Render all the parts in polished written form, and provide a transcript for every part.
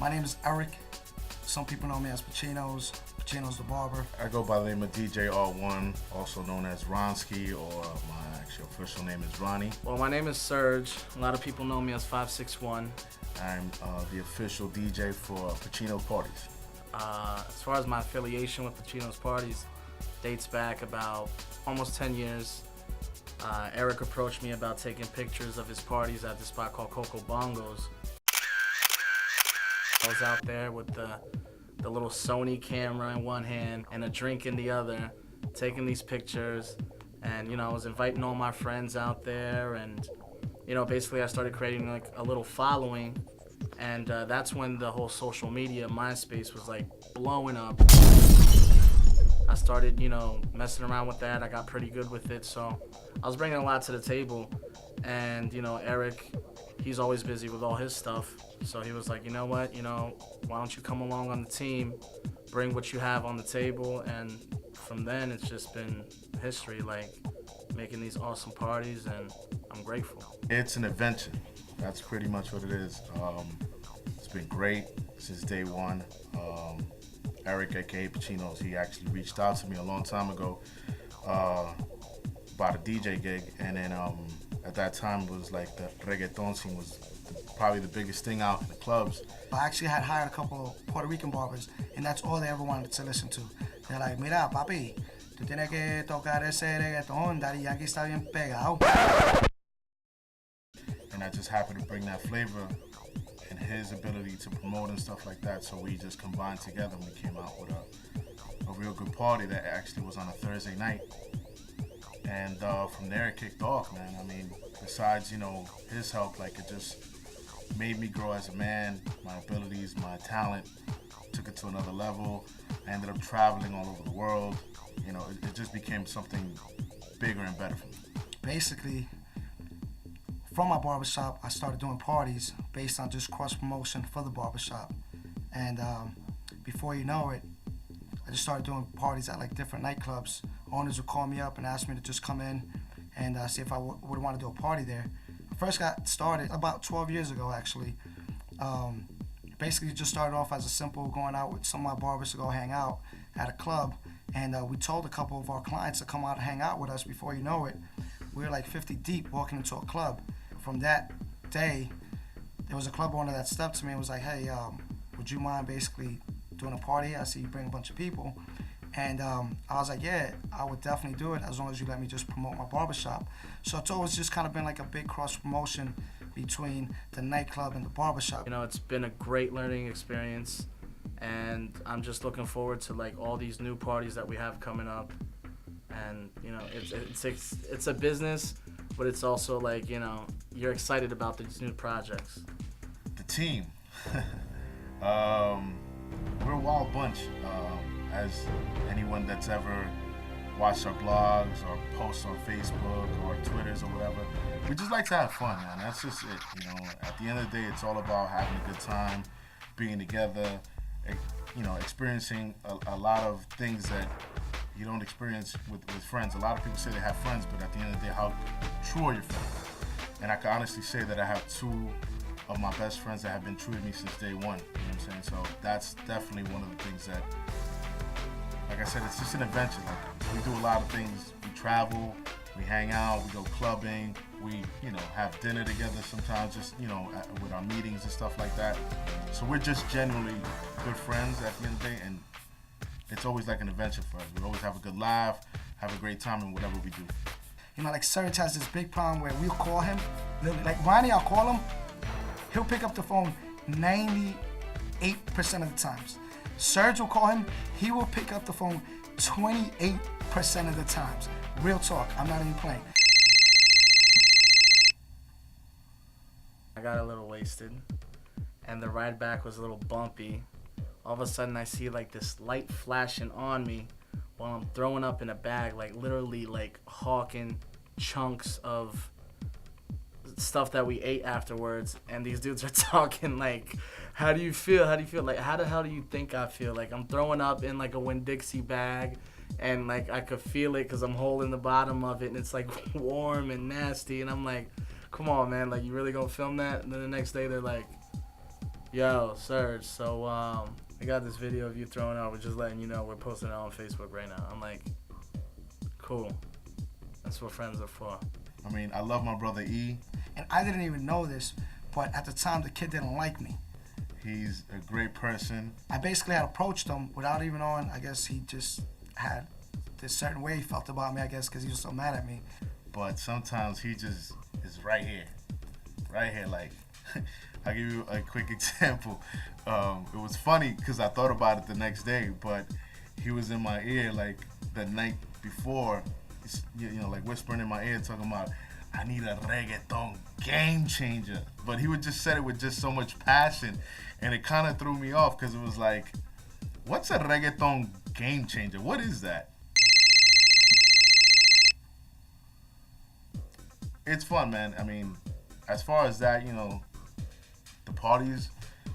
My name is Eric. Some people know me as Pacino's the barber. I go by the name of DJ R1, also known as Ronsky, or my actual official name is Ronnie. Well, my name is Serge. A lot of people know me as 561. I'm the official DJ for Pacino's Parties. As far as my affiliation with Pacino's Parties, dates back about almost 10 years. Eric approached me about taking pictures of his parties at this spot called Coco Bongos. I was out there with the little Sony camera in one hand and a drink in the other, taking these pictures. And, I was inviting all my friends out there, and, basically I started creating like a little following. And that's when the whole social media, MySpace, was like blowing up. I started, messing around with that. I got pretty good with it, so I was bringing a lot to the table. And, Eric, he's always busy with all his stuff. So he was like, you know what, why don't you come along on the team, bring what you have on the table. And from then, it's just been history, like making these awesome parties, and I'm grateful. It's an adventure. That's pretty much what it is. It's been great since day one. Eric, aka Pacino's, he actually reached out to me a long time ago about a DJ gig, and then at that time it was like the reggaeton scene was probably the biggest thing out in the clubs. I actually had hired a couple of Puerto Rican barbers, and that's all they ever wanted to listen to. They're like, mira, papi, tú tienes que tocar ese reggaeton, Daddy Yankee está bien pegado. And I just happened to bring that flavor and his ability to promote and stuff like that, so we just combined together and we came out with a real good party that actually was on a Thursday night. And from there it kicked off, man. I mean, besides, his help, like, it just made me grow as a man, my abilities, my talent, took it to another level. I ended up traveling all over the world. It just became something bigger and better for me. Basically, from my barbershop, I started doing parties based on just cross-promotion for the barbershop. And before you know it, I just started doing parties at like different nightclubs. Owners would call me up and ask me to just come in and see if I would want to do a party there. I first got started about 12 years ago, actually. Basically, just started off as a simple going out with some of my barbers to go hang out at a club. And we told a couple of our clients to come out and hang out with us. Before you know it, we were like 50 deep walking into a club. From that day, there was a club owner that stepped to me and was like, hey, would you mind basically doing a party? I see you bring a bunch of people. And I was like, yeah, I would definitely do it as long as you let me just promote my barbershop. So it's always just kind of been like a big cross promotion between the nightclub and the barbershop. It's been a great learning experience, and I'm just looking forward to like all these new parties that we have coming up. And it's a business, but it's also like, you're excited about these new projects. The team. We're a wild bunch. As anyone that's ever watched our blogs or posts on Facebook or Twitters or whatever, we just like to have fun, man. That's just it. At the end of the day, it's all about having a good time, being together, experiencing a lot of things that you don't experience with friends. A lot of people say they have friends, but at the end of the day, how true are your friends? And I can honestly say that I have two of my best friends that have been true to me since day one. You know what I'm saying? So that's definitely one of the things that, like I said, it's just an adventure. Like, we do a lot of things. We travel, we hang out, we go clubbing, we, have dinner together sometimes, just, with our meetings and stuff like that. So we're just generally good friends at the end of the day, and it's always like an adventure for us. We always have a good laugh, have a great time in whatever we do. Like Serge has this big problem where we'll call him, like Ronnie, I'll call him, he'll pick up the phone 98% of the times. Serge will call him, he will pick up the phone 28% of the times. Real talk, I'm not even playing. I got a little wasted, and the ride back was a little bumpy. All of a sudden, I see like this light flashing on me while I'm throwing up in a bag, like literally like hawking chunks of stuff that we ate afterwards. And these dudes are talking like, how do you feel? How do you feel? Like, how the hell do you think I feel? Like, I'm throwing up in like a Winn-Dixie bag, and like I could feel it because I'm holding the bottom of it, and it's like warm and nasty. And I'm like, come on, man, like, you really gonna film that? And then the next day they're like, Yo, Serge, so I got this video of you throwing out. We're just letting you know we're posting it on Facebook right now. I'm like, cool. That's what friends are for. I mean, I love my brother E. And I didn't even know this, but at the time the kid didn't like me. He's a great person. I basically had approached him without even knowing. I guess he just had this certain way he felt about me, I guess, because he was so mad at me. But sometimes he just is right here. Right here, like, I'll give you a quick example. It was funny because I thought about it the next day, but he was in my ear like the night before, you know, like whispering in my ear, talking about, I need a reggaeton game changer. But he would just said it with just so much passion, and it kind of threw me off because it was like, what's a reggaeton game changer? What is that? It's fun, man. I mean, as far as that, you know, the parties,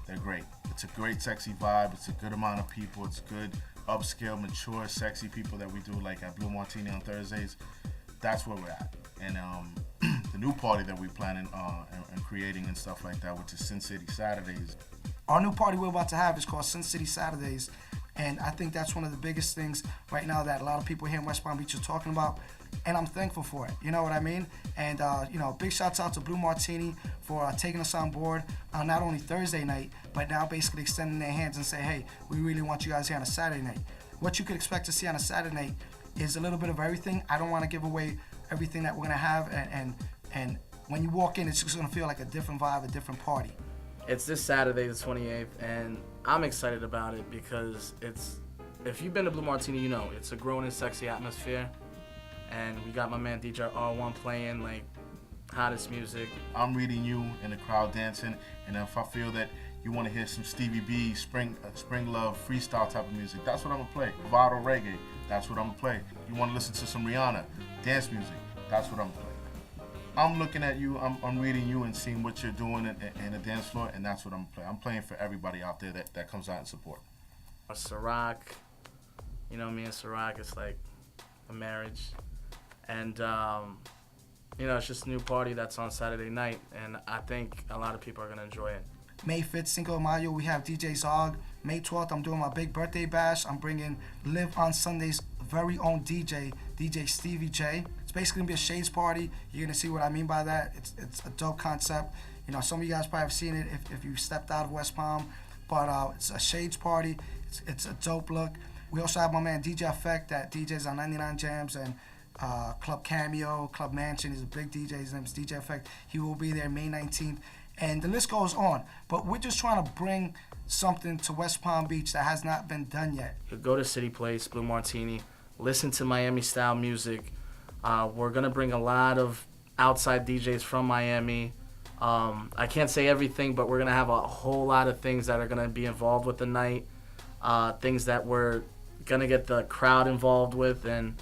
they're great. It's a great, sexy vibe. It's a good amount of people. It's good, upscale, mature, sexy people that we do, like at Blue Martini on Thursdays. That's where we're at. And the new party that we're planning and creating and stuff like that, which is Sin City Saturdays. Our new party we're about to have is called Sin City Saturdays. And I think that's one of the biggest things right now that a lot of people here in West Palm Beach are talking about. And I'm thankful for it. You know what I mean? And, you know, big shouts out to Blue Martini for taking us on board not only Thursday night, but now basically extending their hands and say, hey, we really want you guys here on a Saturday night. What you could expect to see on a Saturday night is a little bit of everything. I don't want to give away everything that we're going to have. And when you walk in, it's just going to feel like a different vibe, a different party. It's this Saturday, the 28th, and I'm excited about it because if you've been to Blue Martini, you know, it's a grown and sexy atmosphere. And we got my man DJ R1 playing like hottest music. I'm reading you in the crowd dancing, and if I feel that you want to hear some Stevie B, Spring Love, freestyle type of music, that's what I'm gonna play. Vital reggae, that's what I'm gonna play. You want to listen to some Rihanna, dance music, that's what I'm gonna play. I'm looking at you, I'm reading you and seeing what you're doing in the dance floor, and that's what I'm playing. I'm playing for everybody out there that comes out and support. Ciroc, you know, me and Ciroc, it's like a marriage. And, you know, it's just a new party that's on Saturday night, and I think a lot of people are going to enjoy it. May 5th, Cinco de Mayo, we have DJ Zog. May 12th, I'm doing my big birthday bash. I'm bringing Live on Sunday's very own DJ Stevie J. It's basically going to be a shades party. You're going to see what I mean by that. It's a dope concept. You know, some of you guys probably have seen it if you stepped out of West Palm, but it's a shades party. It's a dope look. We also have my man DJ Effect that DJs on 99 Jams and Club Cameo, Club Mansion. He's a big DJ. His name is DJ Effect. He will be there May 19th. And the list goes on. But we're just trying to bring something to West Palm Beach that has not been done yet. Go to City Place, Blue Martini, listen to Miami-style music. We're going to bring a lot of outside DJs from Miami. I can't say everything, but we're going to have a whole lot of things that are going to be involved with the night, things that we're going to get the crowd involved with, and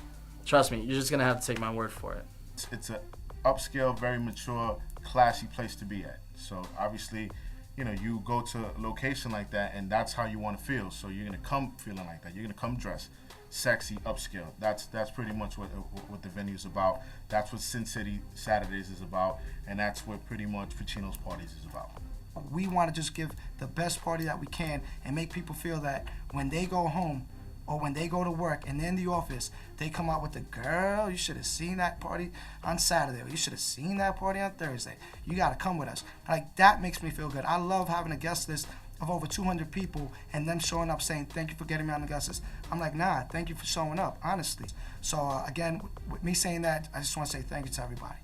trust me, you're just going to have to take my word for it. It's an upscale, very mature, classy place to be at. So obviously, you know, you go to a location like that, and that's how you want to feel. So you're going to come feeling like that. You're going to come dressed sexy, upscale. That's pretty much what the venue is about. That's what Sin City Saturdays is about, and that's what pretty much Pacino's Parties is about. We want to just give the best party that we can and make people feel that when they go home or when they go to work and they're in the office, they come out with the girl, you should have seen that party on Saturday, or you should have seen that party on Thursday. You got to come with us. Like, that makes me feel good. I love having a guest list of over 200 people and them showing up saying, thank you for getting me on the guest list. I'm like, nah, thank you for showing up, honestly. So, again, with me saying that, I just want to say thank you to everybody.